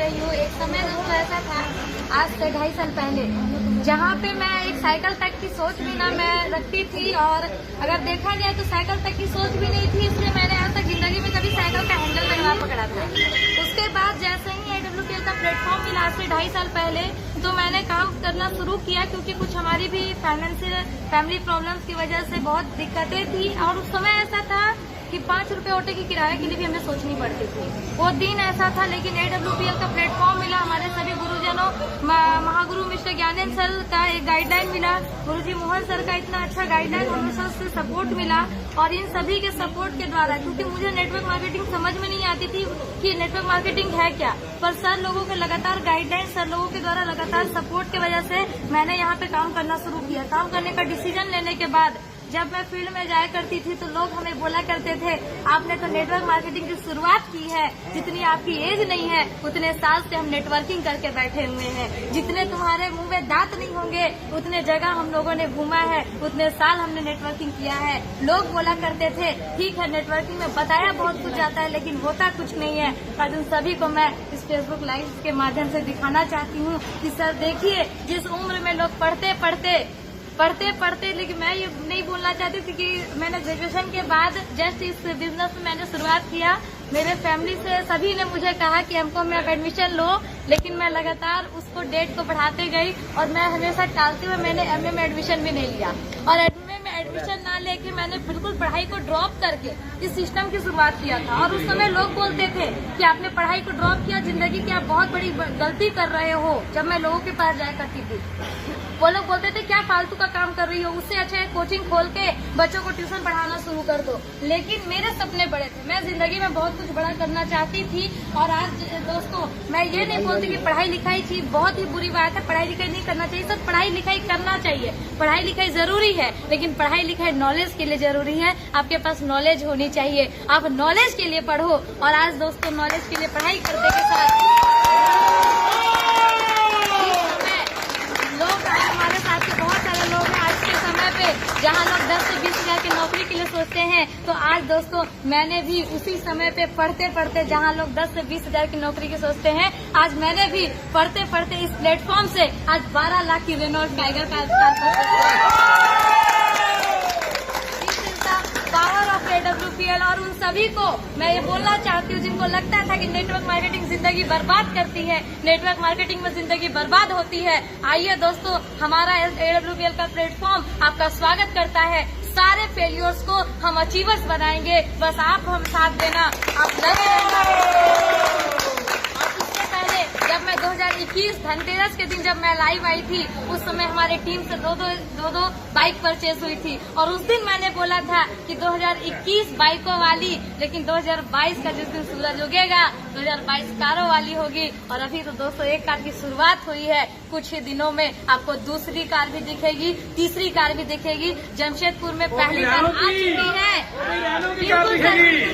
रही हूँ। एक समय दोस्तों ऐसा था, आज से 2.5 साल पहले, जहाँ पे मैं एक साइकिल तक की सोच भी ना मैं रखती थी, और अगर देखा जाए तो साइकिल तक की सोच भी नहीं थी, इसलिए मैंने आज तक जिंदगी में कभी साइकिल का हैंडल लगवा पकड़ा था। उसके बाद जैसे ही AWPL का प्लेटफॉर्म मिला आज से 2.5 साल पहले, तो मैंने काम करना शुरू किया, क्योंकि कुछ हमारी भी फैमिली प्रॉब्लम्स की वजह से बहुत दिक्कतें थी। और उस समय ऐसा था कि 5 रुपए ऑटो की किराए के लिए भी हमें सोचनी पड़ती थी। वो दिन ऐसा था, लेकिन AWPL का प्लेटफॉर्म मिला, हमारे सभी गुरुजनों, महागुरु मिस्टर ज्ञानेंद्र सर का एक गाइडलाइन मिला, गुरुजी मोहन सर का इतना अच्छा गाइडलाइन, हमें से सपोर्ट मिला। और इन सभी के सपोर्ट के द्वारा, क्योंकि मुझे नेटवर्क मार्केटिंग समझ में नहीं आती थी कि नेटवर्क मार्केटिंग है क्या, पर सर लोगों के लगातार गाइडलाइन, सर लोगों के द्वारा लगातार सपोर्ट की वजह से मैंने यहाँ पे काम करना शुरू किया। काम करने का डिसीजन लेने के बाद जब मैं फील्ड में जाया करती थी तो लोग हमें बोला करते थे, आपने तो नेटवर्क मार्केटिंग की शुरुआत की है, जितनी आपकी एज नहीं है उतने साल से हम नेटवर्किंग करके बैठे हुए हैं, जितने तुम्हारे मुंह में दांत नहीं होंगे उतने जगह हम लोगों ने घूमा है, उतने साल हमने नेटवर्किंग किया है। लोग बोला करते थे, ठीक है नेटवर्किंग में बताया बहुत कुछ जाता है लेकिन होता कुछ नहीं है। आज उन सभी को मैं इस फेसबुक लाइव के माध्यम से दिखाना चाहती हूँ कि सर देखिए, जिस उम्र में लोग पढ़ते, लेकिन मैं ये नहीं बोलना चाहती थी कि मैंने ग्रेजुएशन के बाद जस्ट इस बिजनेस में मैंने शुरुआत किया। मेरे फैमिली से सभी ने मुझे कहा कि हमको मैं एडमिशन लो, लेकिन मैं लगातार उसको डेट को बढ़ाते गई और मैं हमेशा टालते हुए मैंने MA में एडमिशन भी नहीं लिया। और MA में एडमिशन ना लेके मैंने बिल्कुल पढ़ाई को ड्रॉप करके इस सिस्टम की शुरुआत किया था। और उस समय लोग बोलते थे कि आपने पढ़ाई को ड्रॉप किया, जिंदगी की आप बहुत बड़ी गलती कर रहे हो। जब मैं लोगों के पास जाया करती थी, वो लोग बोलते थे क्या फालतू का काम कर रही हो, उससे अच्छा है कोचिंग खोल के बच्चों को ट्यूशन पढ़ाना शुरू कर दो। लेकिन मेरे सपने बड़े थे, मैं जिंदगी में बहुत कुछ बड़ा करना चाहती थी। और आज दोस्तों मैं ये नहीं बोलती कि पढ़ाई लिखाई थी बहुत ही बुरी बात है, पढ़ाई लिखाई नहीं करना चाहिए। सब पढ़ाई लिखाई करना चाहिए, पढ़ाई लिखाई जरूरी है, लेकिन पढ़ाई लिखाई नॉलेज के लिए जरूरी है। आपके पास नॉलेज होनी चाहिए, आप नॉलेज के लिए पढ़ो। और आज दोस्तों नॉलेज के लिए पढ़ाई करने के साथ हमारे साथ के बहुत सारे लोग हैं आज के समय पे, जहाँ लोग 10 से 20 हजार की नौकरी के लिए सोचते हैं, तो आज दोस्तों मैंने भी उसी समय पे पढ़ते जहाँ लोग 10 से 20 हजार की नौकरी की सोचते हैं, आज मैंने भी पढ़ते इस प्लेटफॉर्म से आज 12 लाख की रेनॉल्ट टाइगर का पावर ऑफ AWPL। और उन सभी को मैं ये बोलना चाहती हूँ जिनको लगता था कि नेटवर्क मार्केटिंग जिंदगी बर्बाद करती है, नेटवर्क मार्केटिंग में जिंदगी बर्बाद होती है, आइए दोस्तों हमारा AWPL का प्लेटफॉर्म आपका स्वागत करता है। सारे फेलियर्स को हम अचीवर्स बनाएंगे, बस आप हम साथ देना, आप लगे रहना। जब मैं 2021 धनतेरस के दिन जब मैं लाइव आई थी, उस समय हमारे टीम से दो बाइक परचेज हुई थी। और उस दिन मैंने बोला था कि 2021 बाइकों वाली, लेकिन 2022 का जिस दिन सूरज उगेगा 2022 कारों वाली होगी। और अभी तो दोस्तों एक कार की शुरुआत हुई है, कुछ ही दिनों में आपको दूसरी कार भी दिखेगी, तीसरी कार भी दिखेगी। जमशेदपुर में पहली कार आ चुकी है,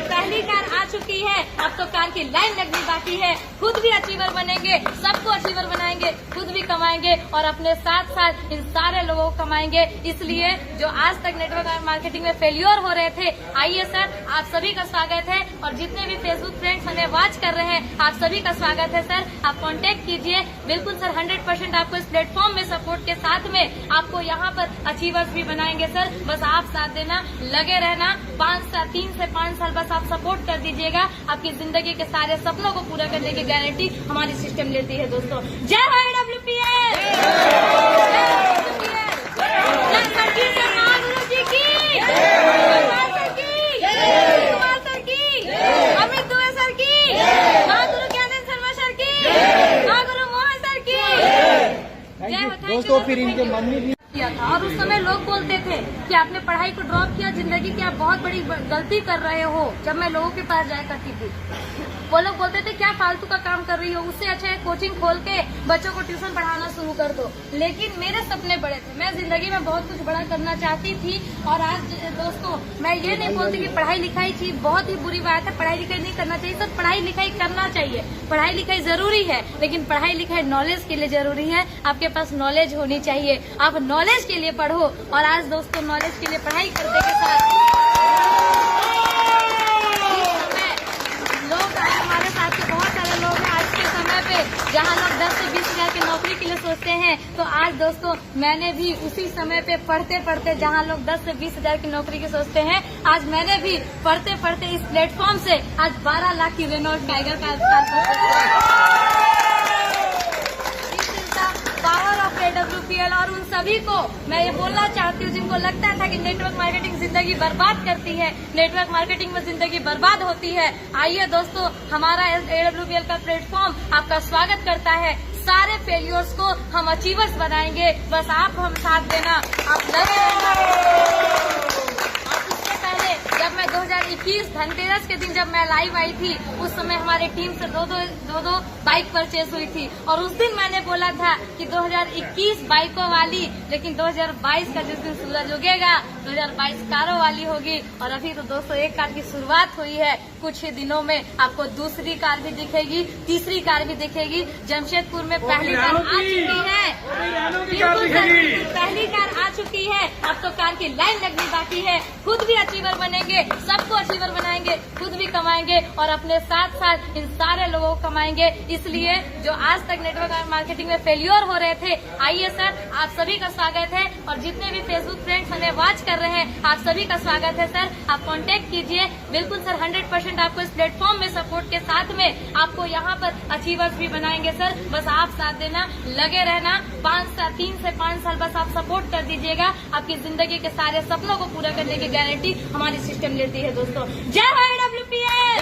पहली कार आ चुकी है, अब तो कार की लाइन लगनी बाकी है। खुद भी अचीवर बनेंगे, सबको अचीवर बनाएंगे, खुद भी कमाएंगे और अपने साथ साथ इन सारे लोगों को कमाएंगे। इसलिए जो आज तक नेटवर्क मार्केटिंग में फेल्योर हो रहे थे, आइए सर आप सभी का स्वागत है। और जितने भी फेसबुक फ्रेंड्स हमें वॉच कर रहे हैं, आप सभी का स्वागत है सर। आप कांटेक्ट कीजिए, बिल्कुल सर 100% आपको इस प्लेटफॉर्म में सपोर्ट के साथ में आपको यहाँ पर अचीवर्स भी बनाएंगे सर। बस आप साथ देना, लगे रहना, 3 से 5 साल बस आप सपोर्ट कर दीजिएगा, आपकी जिंदगी के सारे सपनों को पूरा करने की गारंटी हमारी सिस्टम लेती है दोस्तों। जय हो AWPL, अमित दुबे सर की, महागुरु ज्ञानेंद्र शर्मा सर की, महागुरु मोहन सर की जय हो। दोस्तों फिर इनके मम्मी भी किया था। और उस समय लोग बोलते थे कि आपने पढ़ाई को ड्रॉप किया, जिंदगी की आप बहुत बड़ी गलती कर रहे हो। जब मैं लोगों के पास जाया करती थी, वो लोग बोलते थे क्या फालतू का काम कर रही हो, उससे अच्छा है कोचिंग खोल के बच्चों को ट्यूशन पढ़ाना शुरू कर दो। लेकिन मेरे सपने बड़े थे, मैं जिंदगी में बहुत कुछ बड़ा करना चाहती थी। और आज दोस्तों मैं ये नहीं बोलती कि पढ़ाई लिखाई थी बहुत ही बुरी बात है, पढ़ाई लिखाई नहीं करना चाहिए। सब पढ़ाई लिखाई करना चाहिए, पढ़ाई लिखाई जरूरी है, लेकिन पढ़ाई लिखाई नॉलेज के लिए जरूरी है। आपके पास नॉलेज होनी चाहिए, आप नॉलेज के लिए पढ़ो। और आज दोस्तों नॉलेज के लिए पढ़ाई करने के साथ लोग हमारे साथ के बहुत सारे लोग हैं आज के समय पे, जहाँ लोग 10 से 20 हजार की नौकरी के लिए सोचते हैं, तो आज दोस्तों मैंने भी उसी समय पे पढ़ते पढ़ते, जहाँ लोग 10 से 20 हजार की नौकरी की सोचते हैं, आज मैंने भी पढ़ते पढ़ते इस प्लेटफॉर्म से आज 12 लाख की Renault Tiger power of AWPL। और उन सभी को मैं ये बोलना चाहती हूँ जिनको लगता था कि नेटवर्क मार्केटिंग जिंदगी बर्बाद करती है, नेटवर्क मार्केटिंग में जिंदगी बर्बाद होती है, आइए दोस्तों हमारा AWPL का प्लेटफॉर्म आपका स्वागत करता है। सारे फेलियर्स को हम अचीवर्स बनाएंगे, बस आप हम साथ देना, आप लगे रहना। उससे पहले जब मैं 2021 धनतेरस के दिन जब मैं लाइव आई थी, उस समय हमारी टीम से दो बाइक परचेज हुई थी, और उस दिन मैंने बोला था कि 2021 बाइकों वाली, लेकिन 2022 का जिस दिन सूरज उगेगा 2022 कारों वाली होगी। और अभी तो दोस्तों एक कार की शुरुआत हुई है, कुछ ही दिनों में आपको दूसरी कार भी दिखेगी, तीसरी कार भी दिखेगी। जमशेदपुर में पहली कार आ चुकी है, बिल्कुल पहली कार आ चुकी है, अब तो कार की लाइन लगनी बाकी है। खुद भी अचीवर बनेंगे, सबको अचीवर बनाएंगे, खुद भी कमाएंगे और अपने साथ साथ इन सारे लोगों को कमाएंगे। इसलिए जो आज तक नेटवर्क मार्केटिंग में फेल्योर हो रहे थे, आइए सर आप सभी का स्वागत है, और जितने भी फेसबुक फ्रेंड्स हमें वॉच कर रहे हैं आप सभी का स्वागत है सर। आप कांटेक्ट कीजिए, बिल्कुल सर 100% आपको इस प्लेटफॉर्म में सपोर्ट के साथ में आपको यहाँ पर अचीवर्स भी बनाएंगे सर। बस आप साथ देना, लगे रहना, 3 से 5 साल बस आप सपोर्ट कर दीजिएगा, आपकी जिंदगी के सारे सपनों को पूरा करने की गारंटी हमारी सिस्टम लेती है दोस्तों। जय हो AWPL।